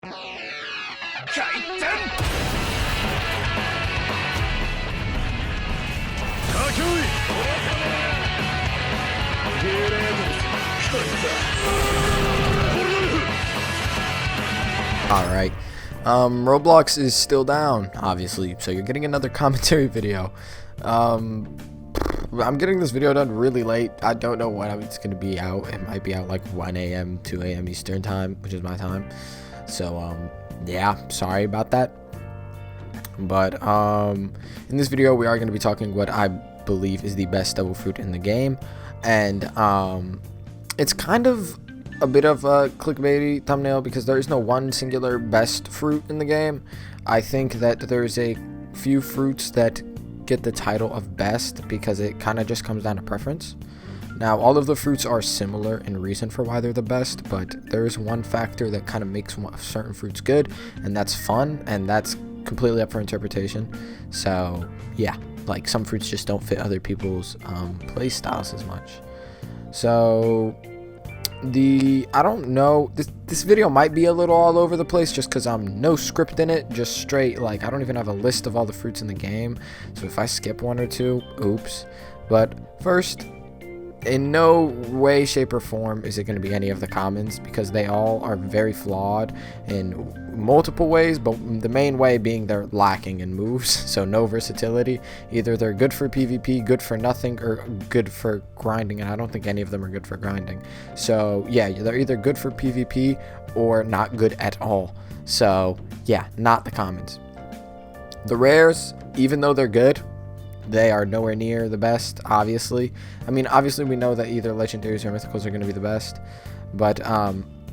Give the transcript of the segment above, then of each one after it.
Alright, Roblox is still down, obviously, so you're getting another commentary video. I'm getting this video done really late. I don't know when it's going to be out. It might be out like 1 a.m., 2 a.m. Eastern time, which is my time. So, yeah, sorry about that. But, in this video, we are going to be talking what I believe is the best devil fruit in the game. And, it's kind of a bit of a clickbaity thumbnail because there is no one singular best fruit in the game. I think that there's a few fruits that get the title of best because it kind of just comes down to preference. Now, all of the fruits are similar in reason for why they're the best, but there is one factor that kind of makes certain fruits good, and that's fun, and that's completely up for interpretation. So yeah, like some fruits just don't fit other people's play styles as much. So I don't know, this video might be a little all over the place just because I'm no script in it, just straight, like I don't even have a list of all the fruits in the game, so if I skip one or two, oops. But first, in no way, shape, or form is it going to be any of the commons because they all are very flawed in multiple ways, but the main way being they're lacking in moves, so no versatility. Either they're good for PvP, good for nothing, or good for grinding, and I don't think any of them are good for grinding. So yeah, they're either good for PvP or not good at all. So yeah, not the commons. The rares, even though they're good, they are nowhere near the best, obviously. I mean, obviously we know that either legendaries or mythicals are going to be the best, but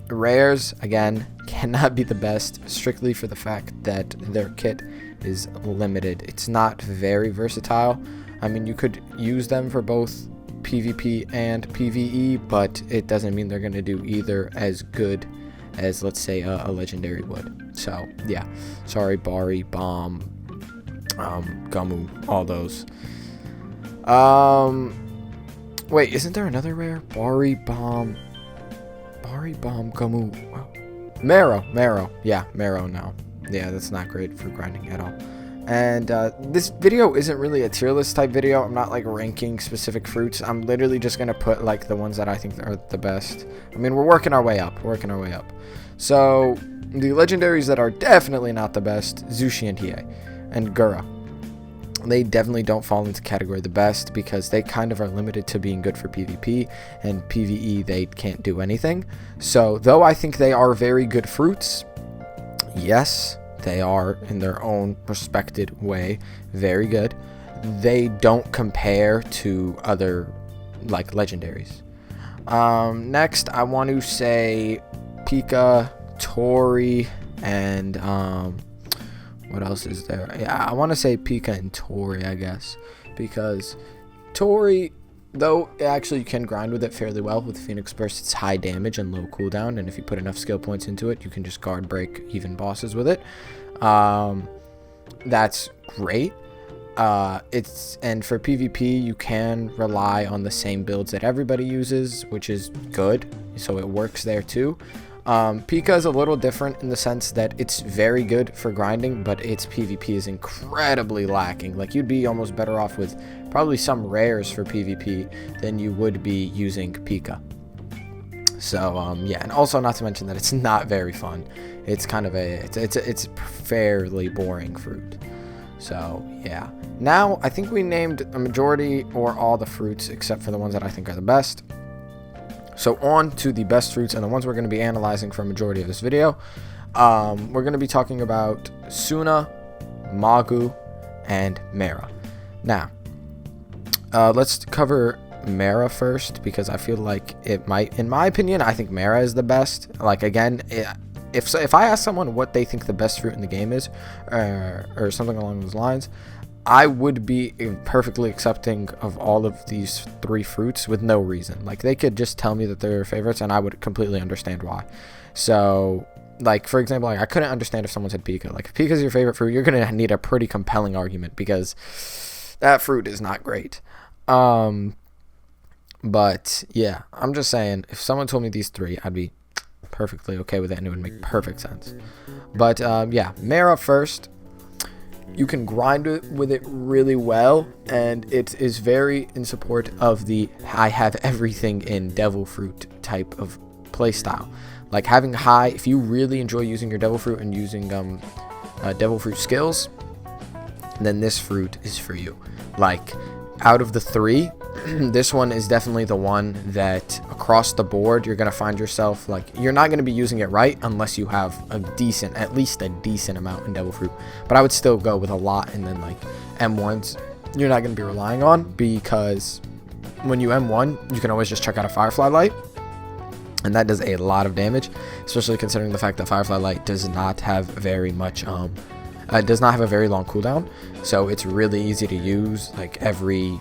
rares, again, cannot be the best strictly for the fact that their kit is limited. It's not very versatile. I mean, you could use them for both PvP and PvE, but it doesn't mean they're going to do either as good as, let's say, a legendary would. So yeah, sorry, Bari, Bomb, Gamu, all those. Wait, isn't there another rare? Bari, Bomb, Gamu, Mera, yeah, Mera now. Yeah, that's not great for grinding at all. And this video isn't really a tier list type video. I'm not like ranking specific fruits. I'm literally just gonna put like the ones that I think are the best. I mean, we're working our way up. So the legendaries that are definitely not the best: Zushi and Hiei and Gura. They definitely don't fall into category the best because they kind of are limited to being good for PvP, and PvE they can't do anything. So though I think they are very good fruits, yes, they are in their own respected way very good, they don't compare to other like legendaries. Next I want to say Pika, Tori, and what else is there? Yeah, I want to say Pika and Tori, I guess, because Tori, though actually you can grind with it fairly well with Phoenix Burst, it's high damage and low cooldown, and if you put enough skill points into it, you can just guard break even bosses with it. That's great. And for PvP, you can rely on the same builds that everybody uses, which is good, so it works there too. Pika is a little different in the sense that it's very good for grinding, but its PvP is incredibly lacking. Like, you'd be almost better off with probably some rares for PvP than you would be using Pika. So, yeah, and also not to mention that it's not very fun. It's kind of it's fairly boring fruit. So, yeah. Now, I think we named a majority or all the fruits except for the ones that I think are the best. So on to the best fruits and the ones we're going to be analyzing for a majority of this video. We're going to be talking about Suna, Magu, and Mera. Now, let's cover Mera first because I feel like it might, in my opinion, I think Mera is the best. Like, again, if I ask someone what they think the best fruit in the game is, or something along those lines, I would be perfectly accepting of all of these three fruits with no reason. Like, they could just tell me that they're their favorites and I would completely understand why. So, like, for example, like, I couldn't understand if someone said Pika. Like, if Pika is your favorite fruit, you're going to need a pretty compelling argument because that fruit is not great. But, yeah, I'm just saying, if someone told me these three, I'd be perfectly okay with it, and it would make perfect sense. But yeah, Mera first. You can grind it with it really well, and it is very in support of the I have everything in devil fruit type of playstyle. Like having high, if you really enjoy using your devil fruit and using devil fruit skills, then this fruit is for you. Like out of the three, this one is definitely the one that across the board you're gonna find yourself like you're not gonna be using it right unless you have at least a decent amount in devil fruit. But I would still go with a lot, and then like M1s you're not gonna be relying on, because when you M1 you can always just check out a Firefly Light, and that does a lot of damage, especially considering the fact that Firefly Light does not have very much does not have a very long cooldown, so it's really easy to use like every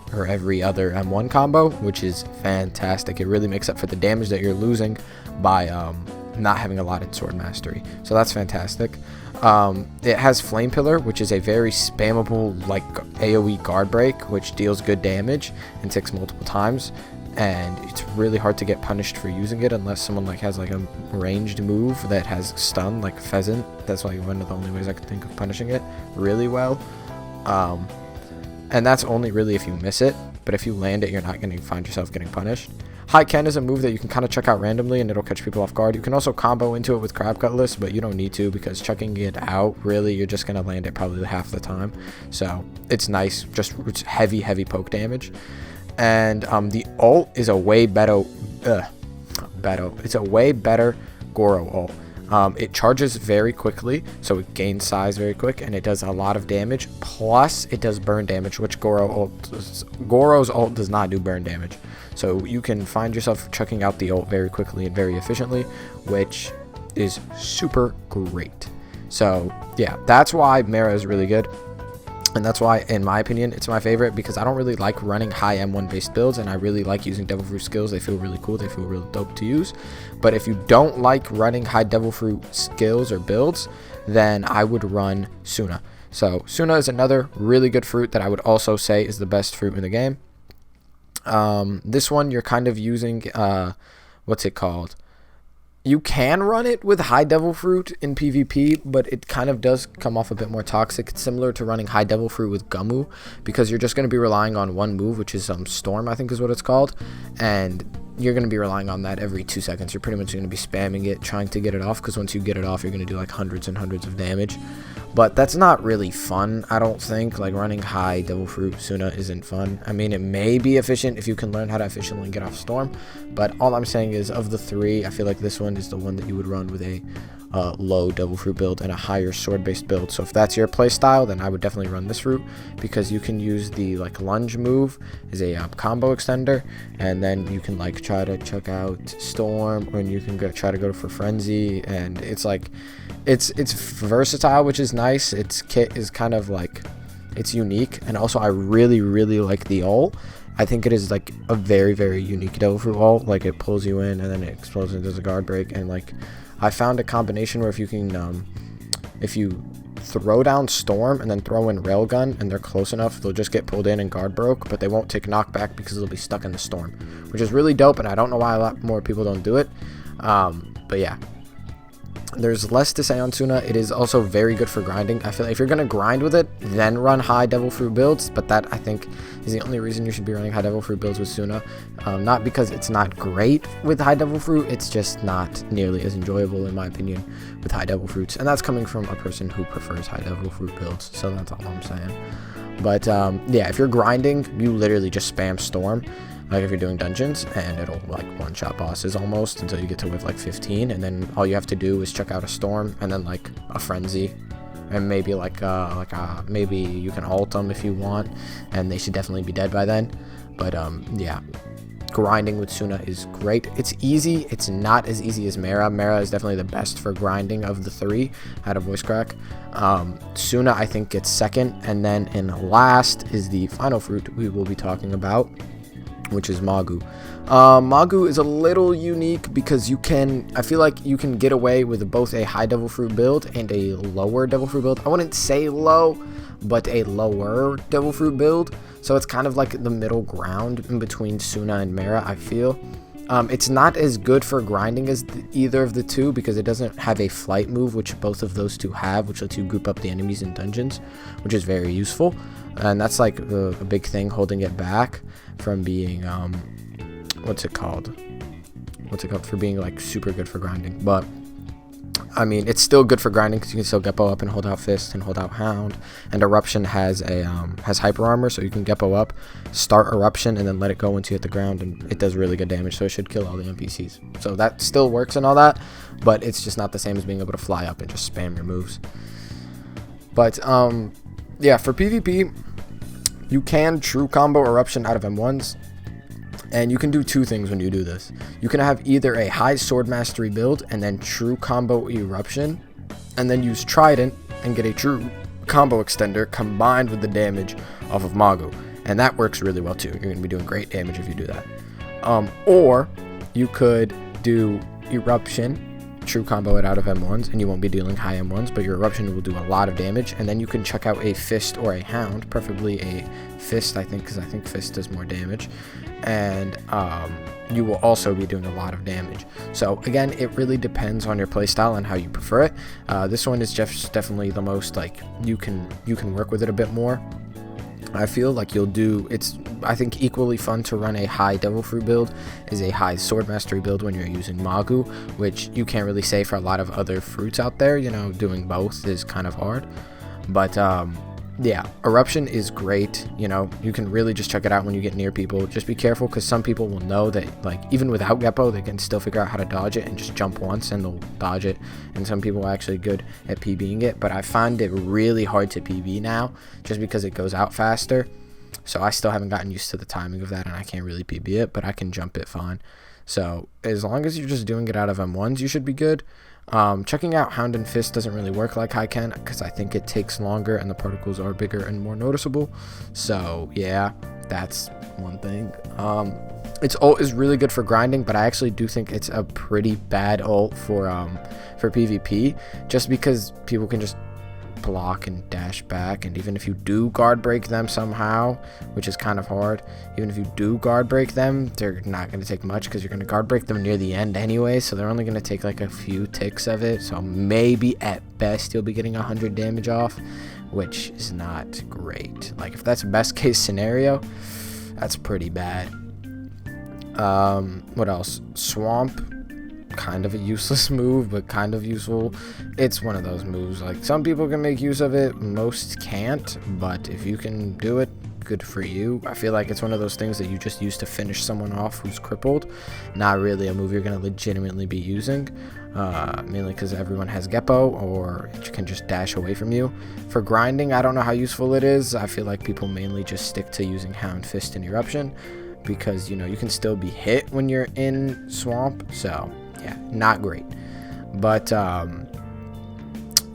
other M1 combo, which is fantastic. It really makes up for the damage that you're losing by not having a lot in Sword Mastery, so that's fantastic. It has Flame Pillar, which is a very spammable like AoE guard break, which deals good damage and ticks multiple times, and it's really hard to get punished for using it unless someone like has like a ranged move that has stun, like Pheasant. That's like one of the only ways I could think of punishing it really well. And that's only really if you miss it, but if you land it, you're not going to find yourself getting punished. High Ken is a move that you can kind of check out randomly, and it'll catch people off guard. You can also combo into it with Crab Cutlass, but you don't need to, because checking it out, really, you're just going to land it probably half the time. So it's nice, just it's heavy poke damage. And the ult is a way better it's a way better Goro ult. It charges very quickly, so it gains size very quick, and it does a lot of damage, plus it does burn damage, which Goro's ult does not do burn damage. So you can find yourself chucking out the ult very quickly and very efficiently, which is super great. So yeah, that's why Mera is really good. And that's why, in my opinion, it's my favorite, because I don't really like running high M1 based builds, and I really like using Devil Fruit skills. They feel really cool. They feel really dope to use. But if you don't like running high Devil Fruit skills or builds, then I would run Suna. So Suna is another really good fruit that I would also say is the best fruit in the game. This one, you're kind of using, what's it called? You can run it with high devil fruit in PvP, but it kind of does come off a bit more toxic. It's similar to running high devil fruit with Gumu, because you're just going to be relying on one move, which is Storm, I think is what it's called, and you're going to be relying on that every 2 seconds. You're pretty much going to be spamming it, trying to get it off, because once you get it off, you're going to do like hundreds and hundreds of damage. But that's not really fun, I don't think. Like, running high devil fruit Suna isn't fun. I mean, it may be efficient if you can learn how to efficiently get off Storm, but all I'm saying is, of the three, I feel like this one is the one that you would run with a low devil fruit build and a higher sword based build. So if that's your play style, then I would definitely run this fruit, because you can use the like lunge move as a combo extender, and then you can like try to check out Storm, or you can try to go for Frenzy, and it's like it's versatile, which is nice. Its kit is kind of like, it's unique, and also I really like the ult. I think it is like a very unique devil fruit ult. Like, it pulls you in and then it explodes and does a guard break, and like I found a combination where if you can if you throw down Storm and then throw in Railgun and they're close enough, they'll just get pulled in and guard broke, but they won't take knockback because they'll be stuck in the Storm, which is really dope, and I don't know why a lot more people don't do it. But yeah, there's less to say on Suna. It is also very good for grinding. I feel like if you're going to grind with it, then run high devil fruit builds, but that, I think, is the only reason you should be running high devil fruit builds with Suna. Not because it's not great with high devil fruit, it's just not nearly as enjoyable, in my opinion, with high devil fruits, and that's coming from a person who prefers high devil fruit builds, so that's all I'm saying. But yeah, if you're grinding, you literally just spam Storm, like if you're doing dungeons, and it'll like one-shot bosses almost until you get to with like 15, and then all you have to do is check out a Storm and then like a Frenzy, and maybe maybe you can ult them if you want, and they should definitely be dead by then. But yeah, grinding with Suna is great. It's easy. It's not as easy as Mera. Mera is definitely the best for grinding of the three. Had a voice crack. Suna, I think, gets second, and then in last is the final fruit we will be talking about, which is Magu. Magu is a little unique because I feel like you can get away with both a high devil fruit build and a lower devil fruit build. I wouldn't say low, but a lower devil fruit build. So it's kind of like the middle ground in between Suna and Mera, I feel. It's not as good for grinding as either of the two because it doesn't have a flight move, which both of those two have, which lets you group up the enemies in dungeons, which is very useful. And that's like a big thing holding it back from being, what's it called, for being like super good for grinding. But I mean, it's still good for grinding because you can still Geppo up and hold out Fist and hold out Hound. And Eruption has Hyper Armor, so you can Geppo up, start Eruption, and then let it go once you hit the ground, and it does really good damage, so it should kill all the NPCs. So that still works and all that, but it's just not the same as being able to fly up and just spam your moves. But, yeah, for PvP, you can true combo Eruption out of M1s. And you can do two things when you do this. You can have either a high sword mastery build and then true combo Eruption, and then use Trident and get a true combo extender combined with the damage off of Magu. And that works really well too. You're going to be doing great damage if you do that. Or you could do Eruption, true combo it out of M1s, and you won't be dealing high M1s, but your Eruption will do a lot of damage. And then you can check out a Fist or a Hound, preferably a Fist, I think, because I think Fist does more damage. And you will also be doing a lot of damage. So again, it really depends on your playstyle and how you prefer it. This one is just definitely the most, like, you can work with it a bit more. I feel like you'll do, it's, I think, equally fun to run a high Devil Fruit build is a high Sword Mastery build when you're using Magu, which you can't really say for a lot of other fruits out there. You know, doing both is kind of hard. But yeah, Eruption is great. You know, you can really just check it out when you get near people. Just be careful because some people will know that, like, even without Geppo, they can still figure out how to dodge it and just jump once and they'll dodge it. And some people are actually good at PBing it, but I find it really hard to PB now just because it goes out faster. So I still haven't gotten used to the timing of that, and I can't really PB it, but I can jump it fine. So as long as you're just doing it out of M1s, you should be good. Checking out Hound and Fist doesn't really work like I can because I think it takes longer and the particles are bigger and more noticeable. So yeah, that's one thing. Its ult is really good for grinding, but I actually do think it's a pretty bad ult for PvP, just because people can just block and dash back, and even if you do guard break them somehow, which is kind of hard, even if you do guard break them, they're not going to take much because you're going to guard break them near the end anyway, so they're only going to take like a few ticks of it. So maybe at best you'll be getting 100 damage off, which is not great. Like, if that's best case scenario, that's pretty bad. What else? Swamp, kind of a useless move, but kind of useful. It's one of those moves, like, some people can make use of it, most can't, but if you can do it, good for you. I feel like it's one of those things that you just use to finish someone off who's crippled, not really a move you're going to legitimately be using, mainly because everyone has Geppo, or it can just dash away from you. For grinding, I don't know how useful it is. I feel like people mainly just stick to using Hound, Fist, and Eruption, because, you know, you can still be hit when you're in Swamp, so yeah, not great. But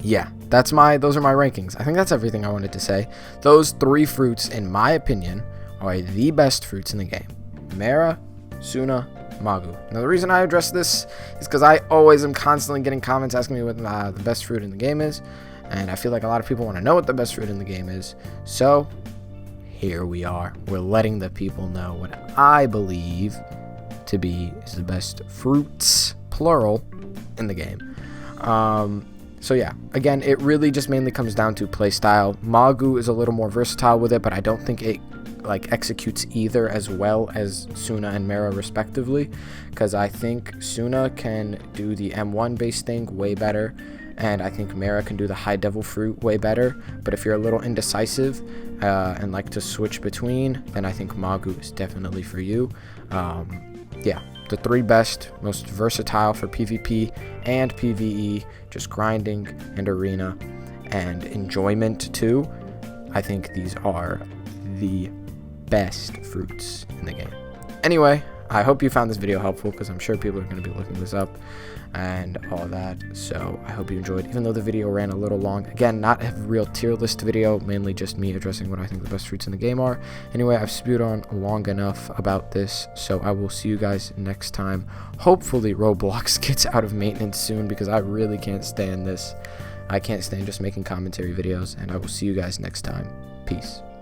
yeah, those are my rankings. I think that's everything I wanted to say. Those three fruits, in my opinion, are the best fruits in the game: Mera, Suna, Magu. Now, the reason I address this is because I always am constantly getting comments asking me what the best fruit in the game is, and I feel like a lot of people want to know what the best fruit in the game is. So here we are. We're letting the people know what I believe to be is the best fruits, plural, in the game. So yeah, again, it really just mainly comes down to play style. Magu is a little more versatile with it, but I don't think it like executes either as well as Suna and Mera respectively, because I think Suna can do the M1 based thing way better, and I think Mera can do the high devil fruit way better. But if you're a little indecisive and like to switch between, then I think Magu is definitely for you. Yeah, the three best, most versatile for PvP and PvE, just grinding and arena and enjoyment too. I think these are the best fruits in the game. Anyway, I hope you found this video helpful, because I'm sure people are going to be looking this up and all that. So I hope you enjoyed, even though the video ran a little long. Again, not a real tier list video, mainly just me addressing what I think the best fruits in the game are. Anyway, I've spewed on long enough about this, so I will see you guys next time. Hopefully Roblox gets out of maintenance soon, because I really can't stand this. I can't stand just making commentary videos, and I will see you guys next time. Peace.